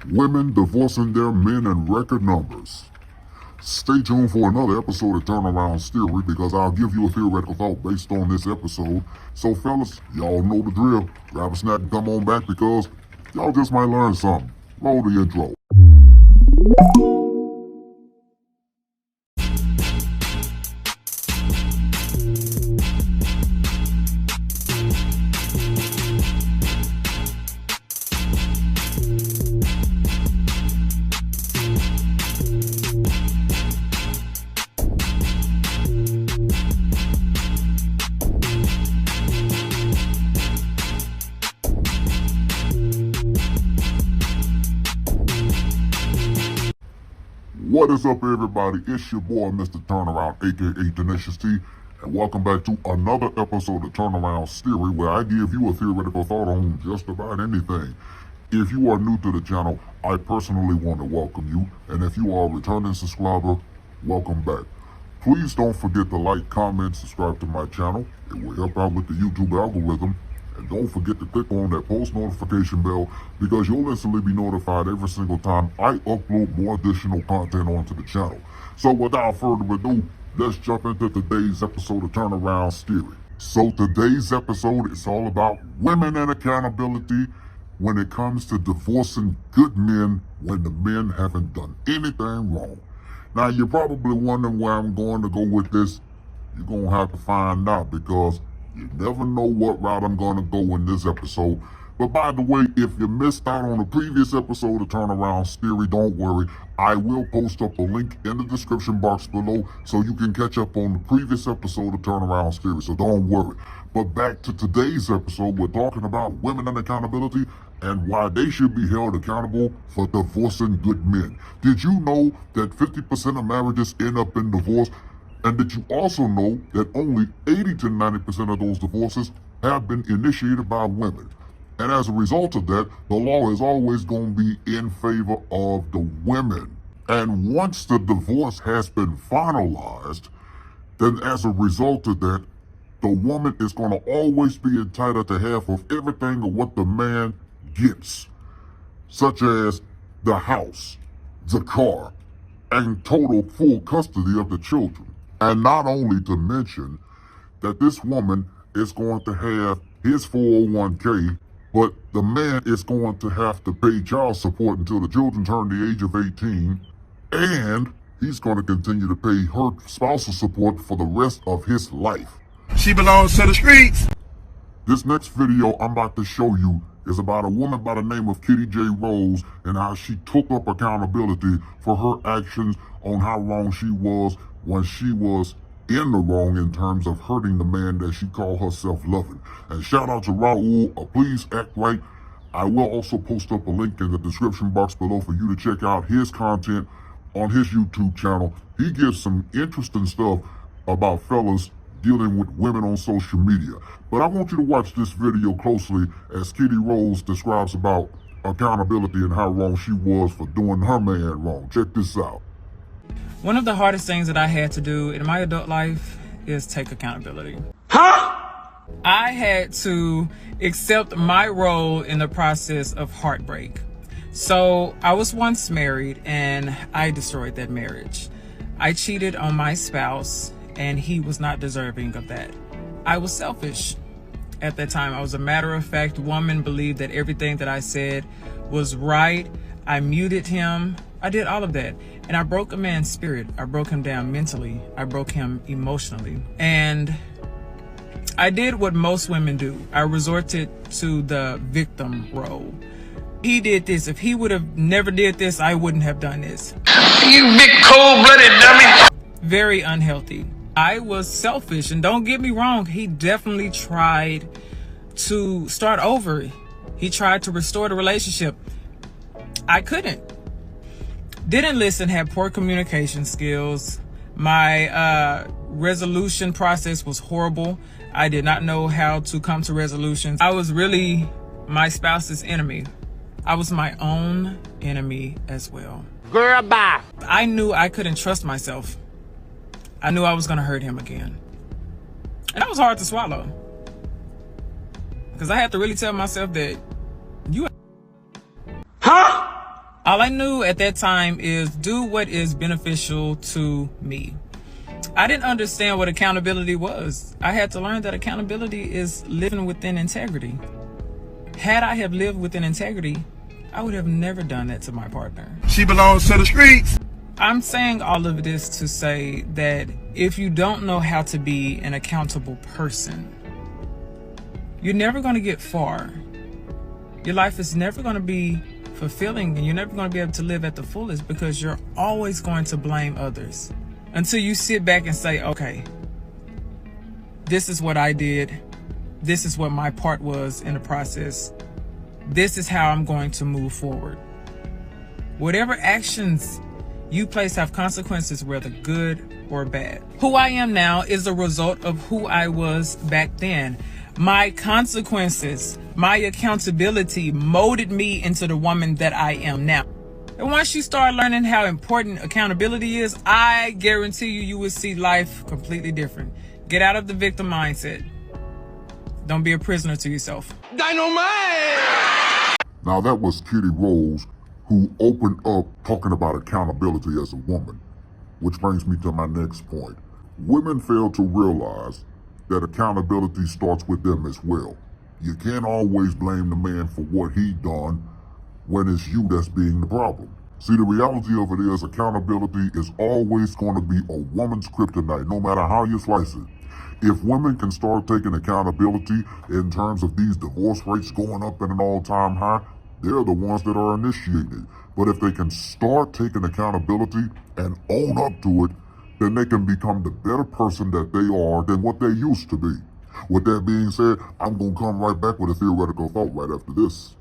Women divorcing their men in record numbers. Stay tuned for another episode of Turneround Theory because I'll give you a theoretical thought based on this episode. So fellas, y'all know the drill. Grab a snack and come on back because y'all just might learn something. Roll the intro. What is up, everybody? It's your boy, Mr. Turnaround, aka Tenacious T, and welcome back to another episode of Turnaround Theory, where I give you a theoretical thought on just about anything. If you are new to the channel, I personally want to welcome you, and if you are a returning subscriber, welcome back. Please don't forget to like, comment, subscribe to my channel. It will help out with the YouTube algorithm. And don't forget to click on that post notification bell because you'll instantly be notified every single time I upload more additional content onto the channel. So without further ado, let's jump into today's episode of Turnaround Theory. So today's episode is all about women and accountability when it comes to divorcing good men when the men haven't done anything wrong. Now you're probably wondering where I'm going to go with this. You're going to have to find out because you never know what route I'm going to go in this episode. But by the way, if you missed out on the previous episode of Turnaround Theory, don't worry. I will post up a link in the description box below so you can catch up on the previous episode of Turnaround Theory. So don't worry. But back to today's episode, we're talking about women and accountability and why they should be held accountable for divorcing good men. Did you know that 50% of marriages end up in divorce? And did you also know that only 80 to 90% of those divorces have been initiated by women? And as a result of that, the law is always going to be in favor of the women. And once the divorce has been finalized, then as a result of that, the woman is going to always be entitled to half of everything of what the man gets, such as the house, the car, and total full custody of the children. And not only to mention that this woman is going to have his 401k, but the man is going to have to pay child support until the children turn the age of 18, and he's going to continue to pay her spousal support for the rest of his life. She belongs to the streets. This next video I'm about to show you is about a woman by the name of Kitty J. Rose and how she took up accountability for her actions on how wrong she was when she was in the wrong in terms of hurting the man that she called herself loving. And shout out to Raul, Please Act Right. I will also post up a link in the description box below for you to check out his content on his YouTube channel. He gives some interesting stuff about fellas dealing with women on social media. But I want you to watch this video closely as Kitty Rose describes about accountability and how wrong she was for doing her man wrong. Check this out. One of the hardest things that I had to do in my adult life is take accountability. I had to accept my role in the process of heartbreak. So I was once married and I destroyed that marriage. I cheated on my spouse and he was not deserving of that. I was selfish at that time. I was a matter-of-fact woman, believed that everything that I said was right. I muted him. I did all of that. And I broke a man's spirit. I broke him down mentally. I broke him emotionally. And I did what most women do. I resorted to the victim role. He did this. If he would have never did this, I wouldn't have done this. You big cold-blooded dummy. Very unhealthy. I was selfish, and don't get me wrong, he definitely tried to start over. He tried to restore the relationship. I couldn't. Didn't listen, had poor communication skills. My resolution process was horrible. I did not know how to come to resolutions. I was really my spouse's enemy. I was my own enemy as well. Girl, bye. I knew I couldn't trust myself. I knew I was going to hurt him again. And that was hard to swallow. Because I had to really tell myself that you... Huh? All I knew at that time is do what is beneficial to me. I didn't understand what accountability was. I had to learn that accountability is living within integrity. Had I have lived within integrity, I would have never done that to my partner. She belongs to the streets. I'm saying all of this to say that if you don't know how to be an accountable person, you're never going to get far. Your life is never going to be fulfilling, and you're never going to be able to live at the fullest because you're always going to blame others until you sit back and say, okay, this is what I did. This is what my part was in the process. This is how I'm going to move forward. Whatever actions you place have consequences, whether good or bad. Who I am now is a result of who I was back then. My consequences, my accountability molded me into the woman that I am now. And once you start learning how important accountability is, I guarantee you will see life completely different. Get out of the victim mindset. Don't be a prisoner to yourself. Dynamite! Now that was Kitty Rose, who opened up talking about accountability as a woman, which brings me to my next point. Women fail to realize that accountability starts with them as well. You can't always blame the man for what he done when it's you that's being the problem. See, the reality of it is accountability is always going to be a woman's kryptonite, no matter how you slice it. If women can start taking accountability in terms of these divorce rates going up at an all-time high, they're the ones that are initiating. But if they can start taking accountability and own up to it, then they can become the better person that they are than what they used to be. With that being said, I'm going to come right back with a theoretical thought right after this.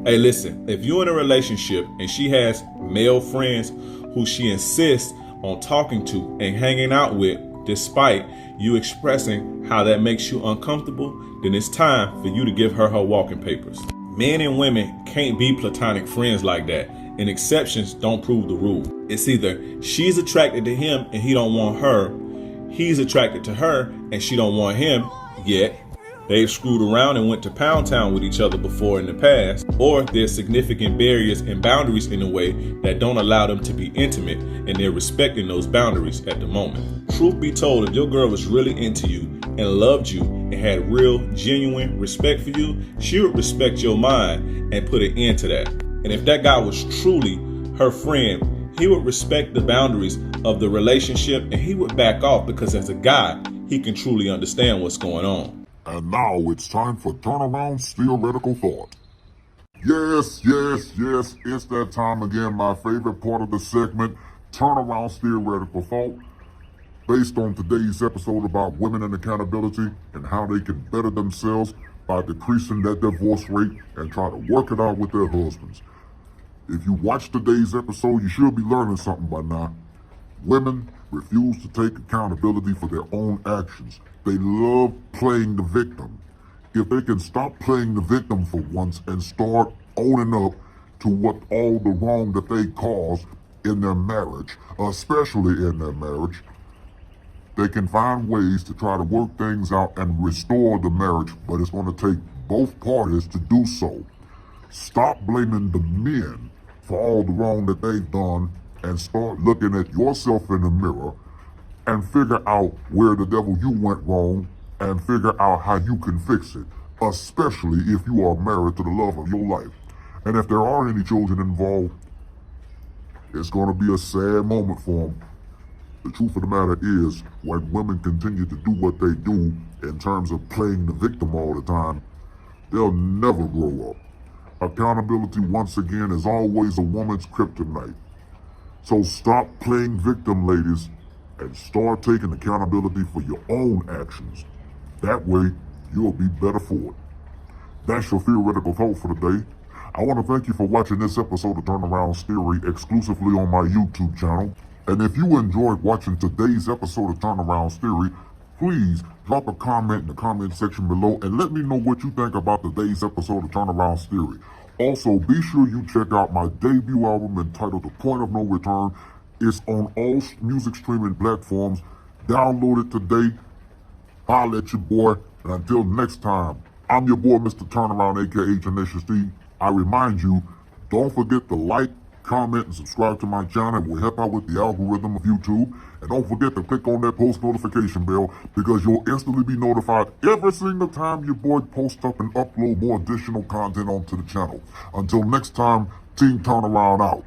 Hey, listen, if you're in a relationship and she has male friends who she insists on talking to and hanging out with, despite you expressing how that makes you uncomfortable, then it's time for you to give her walking papers. Men and women can't be platonic friends like that, and exceptions don't prove the rule. It's either she's attracted to him and he don't want her, he's attracted to her and she don't want him, yet they've screwed around and went to Pound Town with each other before in the past, or there's significant barriers and boundaries in a way that don't allow them to be intimate, and they're respecting those boundaries at the moment. Truth be told, if your girl was really into you and loved you and had real, genuine respect for you, she would respect your mind and put an end to that. And if that guy was truly her friend, he would respect the boundaries of the relationship and he would back off, because as a guy, he can truly understand what's going on. And now it's time for Turneround's theoretical thought. Yes, it's that time again, my favorite part of the segment, Turneround's theoretical thought, based on today's episode about women and accountability and how they can better themselves by decreasing that divorce rate and try to work it out with their husbands. If you watch today's episode, you should be learning something by now. Women refuse to take accountability for their own actions. They love playing the victim. If they can stop playing the victim for once and start owning up to what all the wrong that they caused in their marriage, especially in their marriage, they can find ways to try to work things out and restore the marriage, but it's going to take both parties to do so. Stop blaming the men for all the wrong that they've done and start looking at yourself in the mirror and figure out where the devil you went wrong and figure out how you can fix it, especially if you are married to the love of your life. And if there are any children involved, it's going to be a sad moment for them. The truth of the matter is, when women continue to do what they do in terms of playing the victim all the time, they'll never grow up. Accountability, once again, is always a woman's kryptonite. So stop playing victim, ladies, and start taking accountability for your own actions. That way, you'll be better for it. That's your theoretical thought for the day. I want to thank you for watching this episode of Turneround's Theory exclusively on my YouTube channel. And if you enjoyed watching today's episode of Turneround's Theory, please drop a comment in the comment section below and let me know what you think about today's episode of Turneround's Theory. Also, be sure you check out my debut album entitled The Point of No Return. It's on all music streaming platforms. Download it today. Holla at your boy. And until next time, I'm your boy, Mr. Turnaround, aka Tenacious D. I remind you, don't forget to like, comment, and subscribe to my channel. It will help out with the algorithm of YouTube. And don't forget to click on that post notification bell because you'll instantly be notified every single time your boy posts up and upload more additional content onto the channel. Until next time, Team Turnaround out.